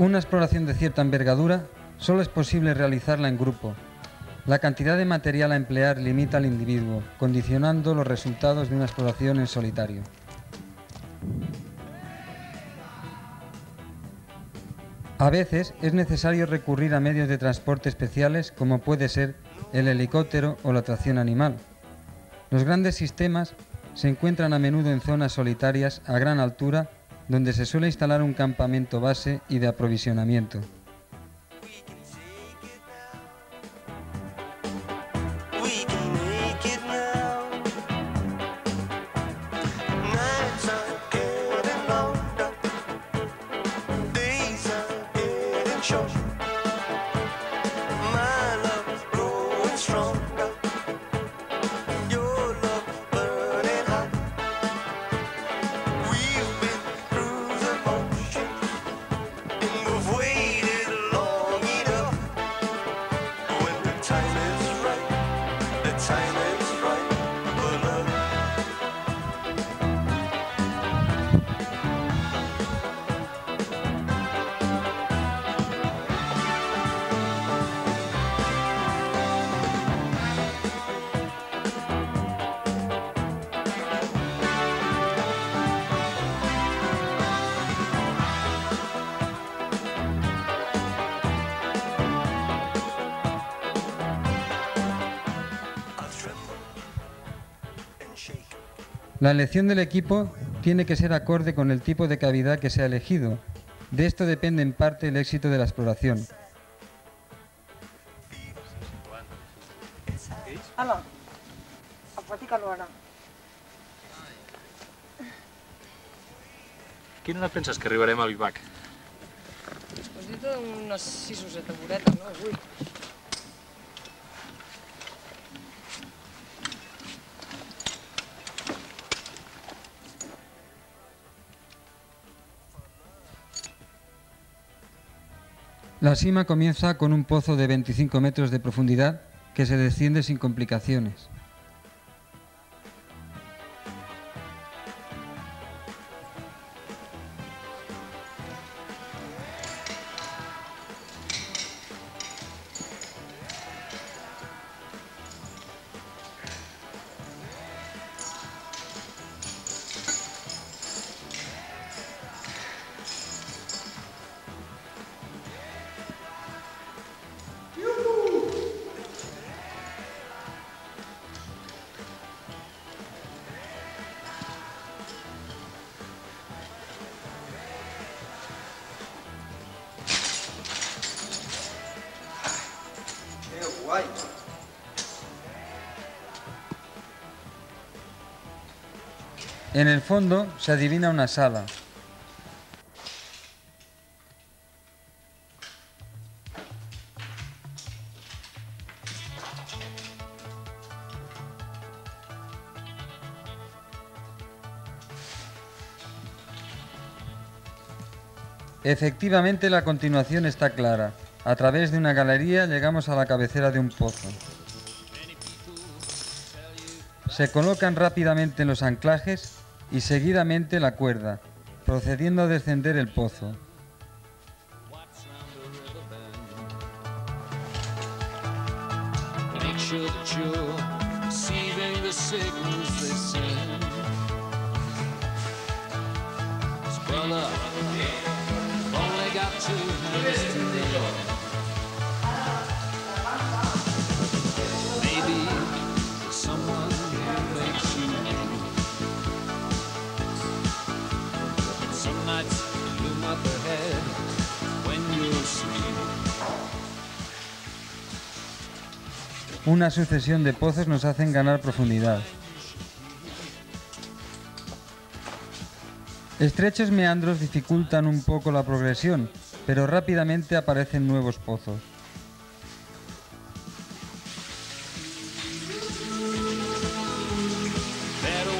Una exploración de cierta envergadura solo es posible realizarla en grupo. La cantidad de material a emplear limita al individuo, condicionando los resultados de una exploración en solitario. A veces es necesario recurrir a medios de transporte especiales como puede ser el helicóptero o la tracción animal. Los grandes sistemas se encuentran a menudo en zonas solitarias a gran altura donde se suele instalar un campamento base y de aprovisionamiento. La elección del equipo tiene que ser acorde con el tipo de cavidad que se ha elegido. De esto depende en parte el éxito de la exploración. Ala, platícalo ara. Quina hora penses que arribarem a Vivac? Pues dit unes 6 o 7 horetes, no? Avui. La cima comienza con un pozo de 25 metros de profundidad que se desciende sin complicaciones. En el fondo se adivina una sala. Efectivamente, la continuación está clara. A través de una galería llegamos a la cabecera de un pozo. Se colocan rápidamente los anclajes y seguidamente la cuerda, procediendo a descender el pozo. Una sucesión de pozos nos hacen ganar profundidad. Estrechos meandros dificultan un poco la progresión, pero rápidamente aparecen nuevos pozos.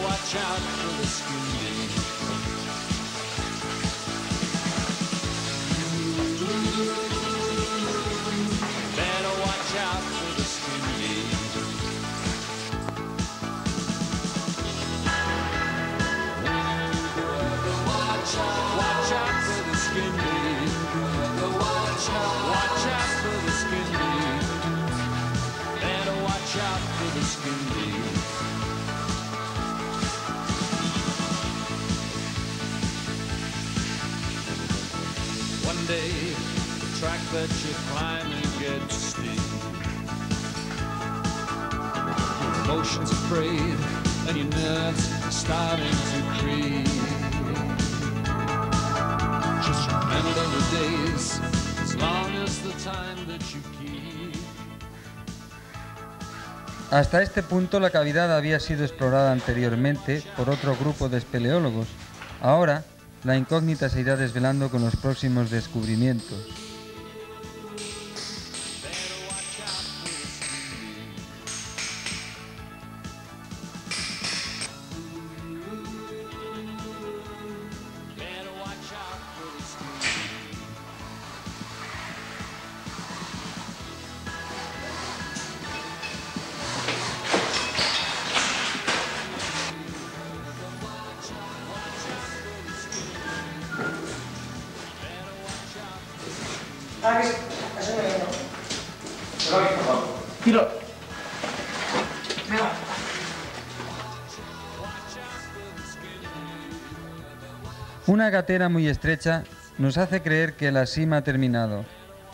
Watch out for the skin. that you climb and get steep. Your emotions afraid and your nerves starting to creep. Just remember the days, as long as the time that you keep. Hasta este punto la cavidad había sido explorada anteriormente por otro grupo de espeleólogos. Ahora, la incógnita se irá desvelando con los próximos descubrimientos. Una gatera muy estrecha nos hace creer que la cima ha terminado,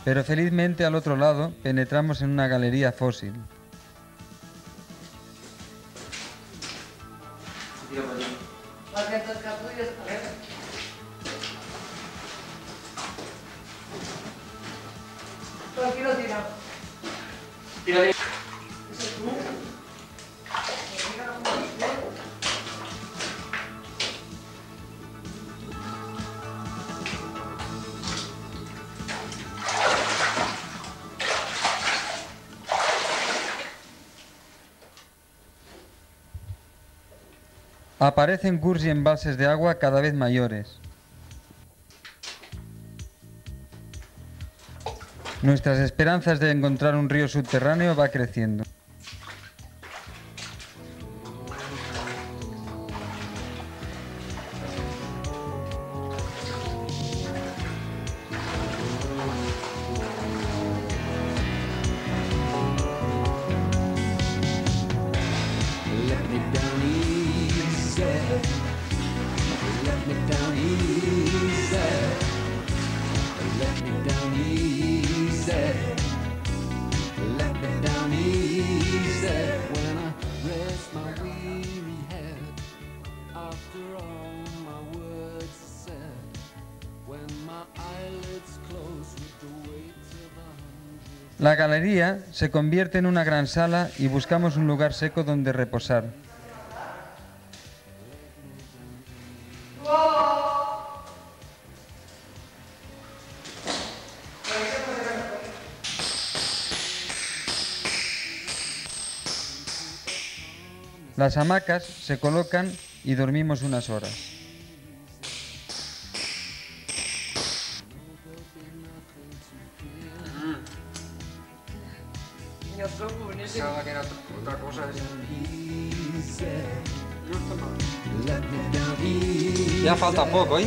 pero felizmente al otro lado penetramos en una galería fósil. Tranquilo, tira. Aparecen cursos y embalses de agua cada vez mayores. Nuestras esperanzas de encontrar un río subterráneo va creciendo. La galería se convierte en una gran sala y buscamos un lugar seco donde reposar. Las hamacas se colocan y dormimos unas horas. Pensaba que era otra cosa. Ya falta poco, ¿eh?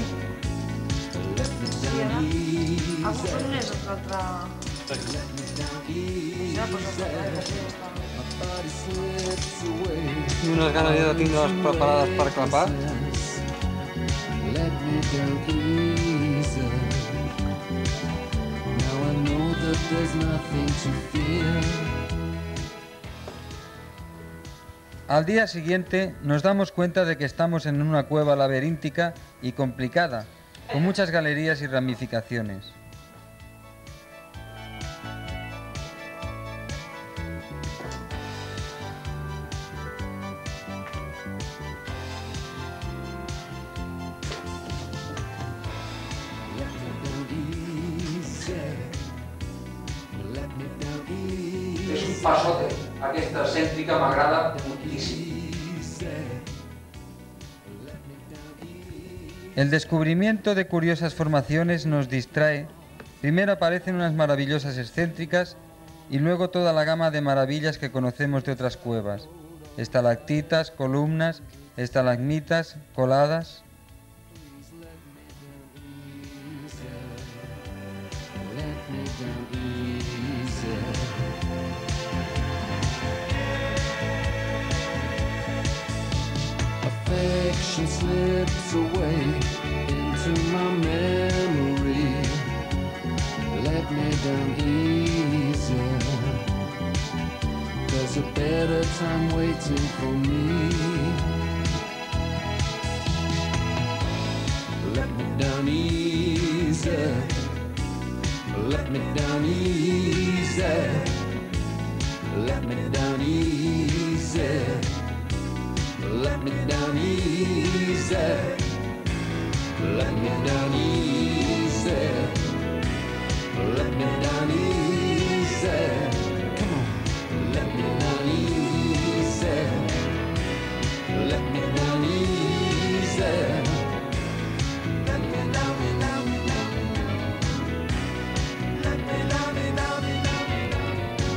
Unas ganas ya tengo preparadas para clapar. Al día siguiente nos damos cuenta de que estamos en una cueva laberíntica y complicada, con muchas galerías y ramificaciones. És un passote. Aquesta cèntrica m'agrada moltíssim. El descubrimiento de curiosas formaciones nos distrae. Primero aparecen unas maravillosas excéntricas y luego toda la gama de maravillas que conocemos de otras cuevas. Estalactitas, columnas, estalagmitas, coladas. Affection slips away into my memory. Let me down easy. There's a better time waiting for me. Let me down easy. Let me down easy. Let me down easy. Let me down easy. Let me down easy. Let me down easy. Come on. Let me down easy. Let me down easy. Let me down, me down, me down, me down. Let me down, me down, me down, me down.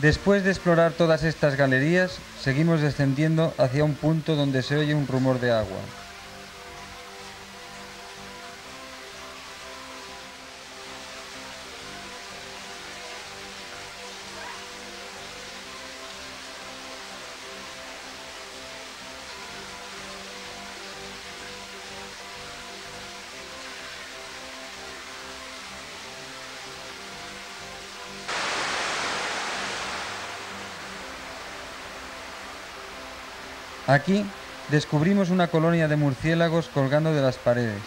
Después de explorar todas estas galerías, seguimos descendiendo hacia un punto donde se oye un rumor de agua. Aquí descubrimos una colonia de murciélagos colgando de las paredes.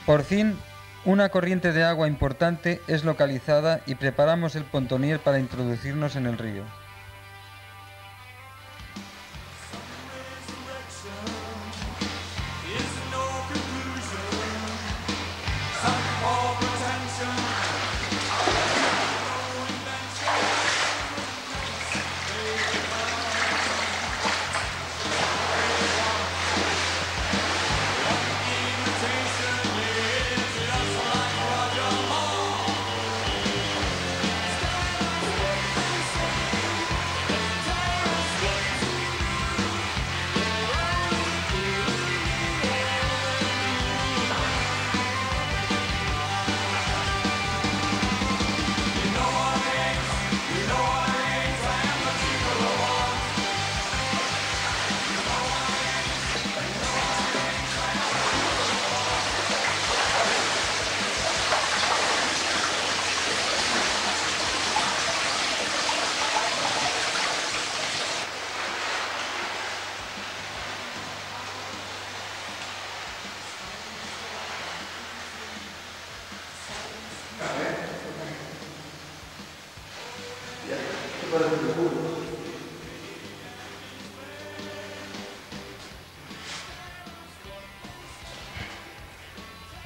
Por fin, una corriente de agua importante es localizada y preparamos el pontonier para introducirnos en el río.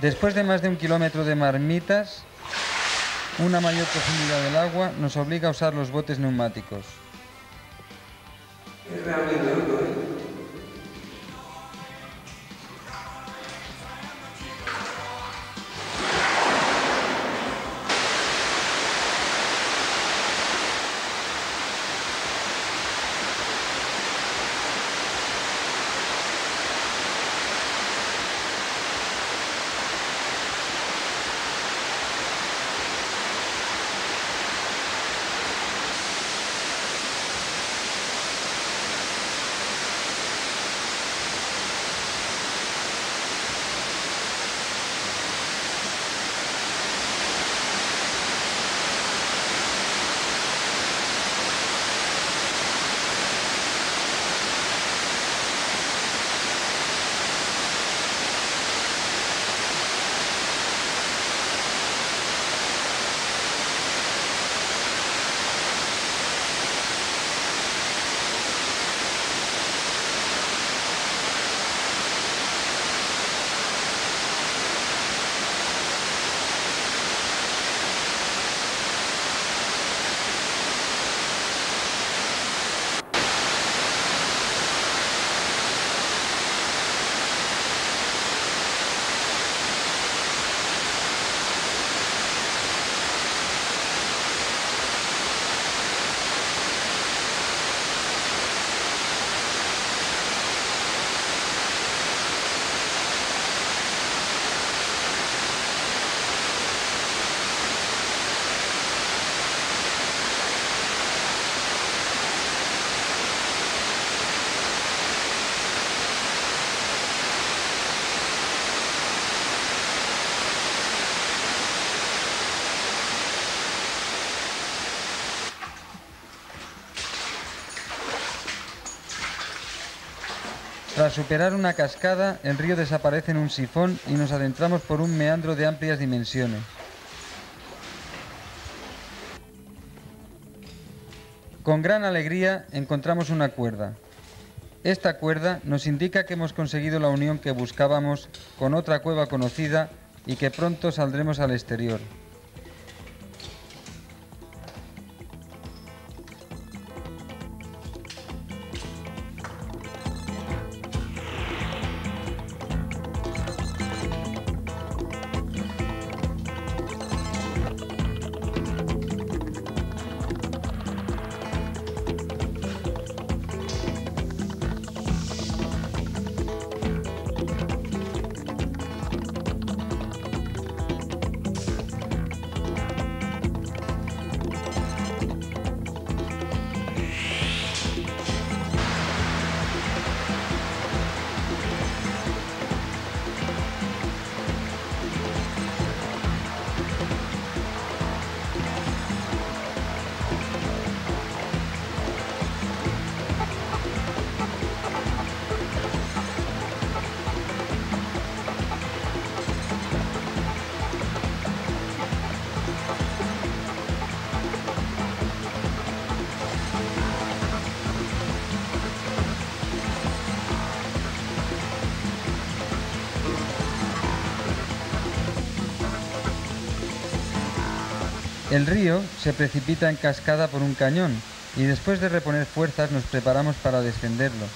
Después de más de 1 kilómetro de marmitas, una mayor profundidad del agua nos obliga a usar los botes neumáticos. Es realmente duro, ¿eh? Tras superar una cascada, el río desaparece en un sifón y nos adentramos por un meandro de amplias dimensiones. Con gran alegría encontramos una cuerda. Esta cuerda nos indica que hemos conseguido la unión que buscábamos con otra cueva conocida y que pronto saldremos al exterior. El río se precipita en cascada por un cañón y después de reponer fuerzas nos preparamos para descenderlo.